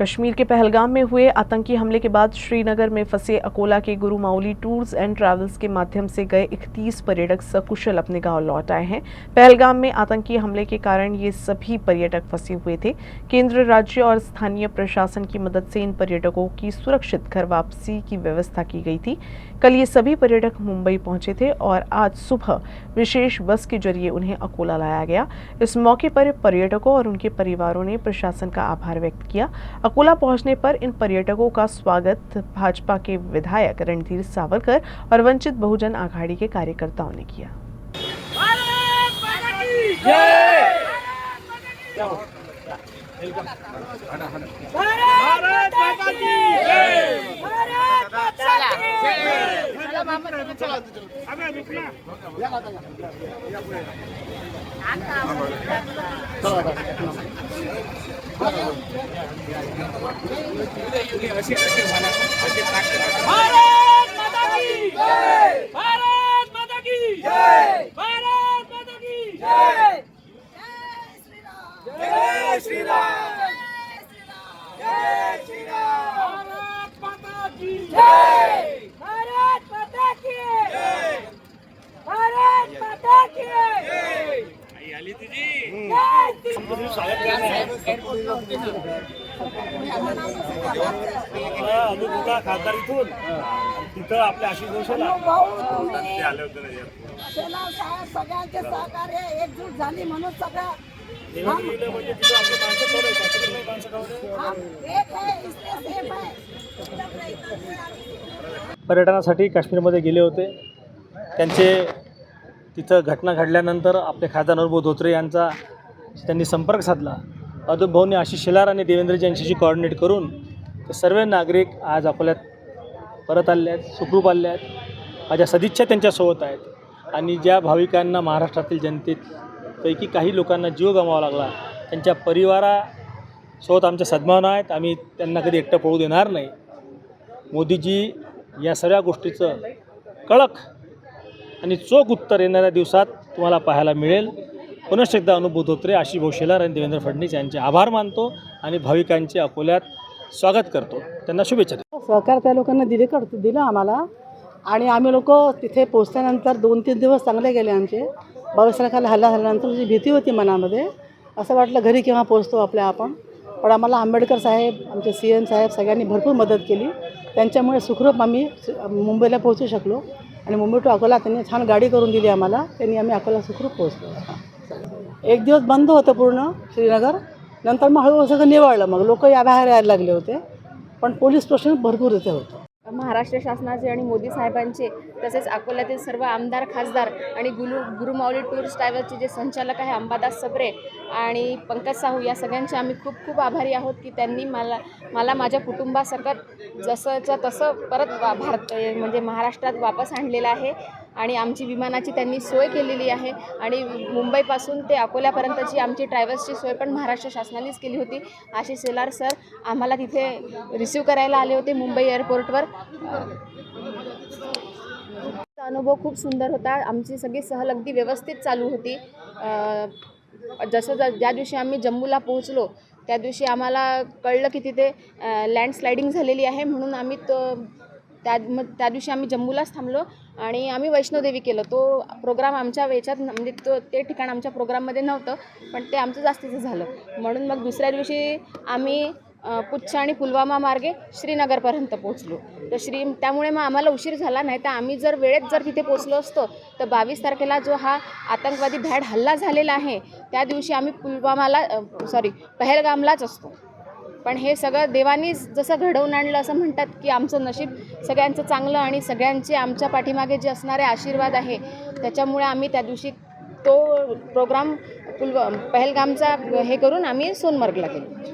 कश्मीर के पहलगाम में हुए आतंकी हमले के बाद श्रीनगर में फंसे अकोला के गुरुमाउली टूर्स एंड ट्रैवल्स के माध्यम से गए 31 पर्यटक सकुशल अपने गांव लौट आए हैं। पहलगाम में आतंकी हमले के कारण ये सभी पर्यटक फंसे हुए थे। केंद्र, राज्य और स्थानीय प्रशासन की मदद से इन पर्यटकों की सुरक्षित घर वापसी की व्यवस्था की गई थी। कल ये सभी पर्यटक मुंबई पहुंचे थे और आज सुबह विशेष बस के जरिए उन्हें अकोला लाया गया। इस मौके पर पर्यटकों और उनके परिवारों ने प्रशासन का आभार व्यक्त किया। अकोला पहुंचने पर इन पर्यटकों का स्वागत भाजपा के विधायक रणधीर सावरकर और वंचित बहुजन आघाड़ी के कार्यकर्ताओं ने किया। खासदार इथून तिथं आपल्या आशिष घोषाला सगळ्यांचे सहकार्य एकजूट झाली म्हणून सगळं म्हणजे तिथं आपले पर्यटनासाठी काश्मीरमध्ये गेले होते। त्यांचे तिथं घटना घडल्यानंतर आपले खासदार अनुभव धोत्रे यांचा त्यांनी संपर्क साधला। अदूप भाऊंनी आशिष शेलार आणि देवेंद्रजी यांच्याशी कोऑर्डिनेट करून ते सर्व नागरिक आज अकोल्यात परत आले आहेत, सुखरूप आले आहेत। माझ्या सदिच्छा त्यांच्यासोबत आहेत आणि ज्या भाविकांना महाराष्ट्रातील जनतेपैकी काही लोकांना जीव गमावा लागला त्यांच्या परिवारासोबत आमच्या सद्भावना आहेत। आम्ही त्यांना कधी एकटं पडू देणार नाही। मोदीजी या सगळ्या गोष्टीचं कडक आणि चोख उत्तर येणाऱ्या दिवसात तुम्हाला पाहायला मिळेल। पुनश्च एकदा अनुभव धोत्रे, आशिष भाऊ शेलार आणि देवेंद्र फडणवीस यांचे आभार मानतो आणि भाविकांचे अकोल्यात स्वागत करतो। त्यांना शुभेच्छा देतो। सहकार त्या लोकांना दिलं आम्हाला आणि आम्ही लोक तिथे पोहोचल्यानंतर 2-3 दिवस चांगले गेले आमचे। बावीसला हल्ला झाल्यानंतर जी भीती होती मनामध्ये, असं वाटलं घरी केव्हा पोहोचतो आपण। पण आम्हाला आंबेडकर साहेब, आमचे CM साहेब सगळ्यांनी भरपूर मदत केली। त्यांच्यामुळे सुखरूप आम्ही मुंबईला पोहोचू शकलो आणि मुंबई टू अकोला त्यांनी छान गाडी करून दिली आम्हाला। त्यांनी आम्ही अकोला सुखरूप पोहोचलो। एक दिवस बंद होतं पूर्ण श्रीनगर, नंतर मग हळूहळू सगळं निवळलं। मग लोक या बाहेर यायला लागले होते, पण पोलीस स्टेशन भरपूर इथे होतं। महाराष्ट्र शासनाचे आणि मोदी साहेबांचे तसेच अकोल्यातील सर्व आमदार, खासदार आणि गुरुमाउली टूर्स ट्रॅव्हल्सचे जे संचालक आहे अंबादास सबरे आणि पंकज साहू, या सगळ्यांचे आम्ही खूप खूप आभारी आहोत की त्यांनी मला माझ्या कुटुंबासकट जसंच्या तसं परत म्हणजे महाराष्ट्रात वापस आणलेलं आहे आणि आमची विमानाची त्यांनी सोय केलेली आहे आणि मुंबईपासून ते अकोल्यापर्यंतची आमची ट्रॅव्हल्सची सोय पण महाराष्ट्र शासनानेच केली होती। आशिष शेलार सर आम्हाला तिथे रिसीव करायला आले होते मुंबई एअरपोर्टवर। अनुभव खूप सुंदर होता। आमची सगळी सहल अगदी व्यवस्थित चालू होती। ज्या दिवशी आम्ही जम्मूला पोहोचलो त्या दिवशी आम्हाला कळलं की तिथे लँडस्लायडिंग झालेली आहे, म्हणून आम्ही त्या दिवशी आम्ही जम्मूलाच थांबलो आणि आम्ही वैष्णोदेवी केलं। तो प्रोग्राम आमच्या याच्यात म्हणजे ते ठिकाण आमच्या प्रोग्राममध्ये नव्हतं, पण ते आमचं जास्तीचं झालं। म्हणून मग दुसऱ्या दिवशी आम्ही पुच्छ आणि पुलवामा मार्गे श्रीनगरपर्यंत पोहोचलो। तर त्यामुळे मग आम्हाला उशीर झाला नाही। तर आम्ही जर वेळेत तिथे पोहोचलो असतो तर 22 तारखेला जो हा आतंकवादी भ्याड हल्ला झालेला आहे त्या दिवशी आम्ही पहलगामलाच असतो। पण हे सगळं देवानीच जसं घडवून आणलं असं म्हणतात की आमचं नशीब सगळ्यांचं चांगलं आणि सगळ्यांचे आमच्या पाठीमागे जे असणारे आशीर्वाद आहे त्याच्यामुळे आम्ही त्या दिवशी तो प्रोग्राम पहलगामचा हे करून आम्ही सोनमर्गला गेलो।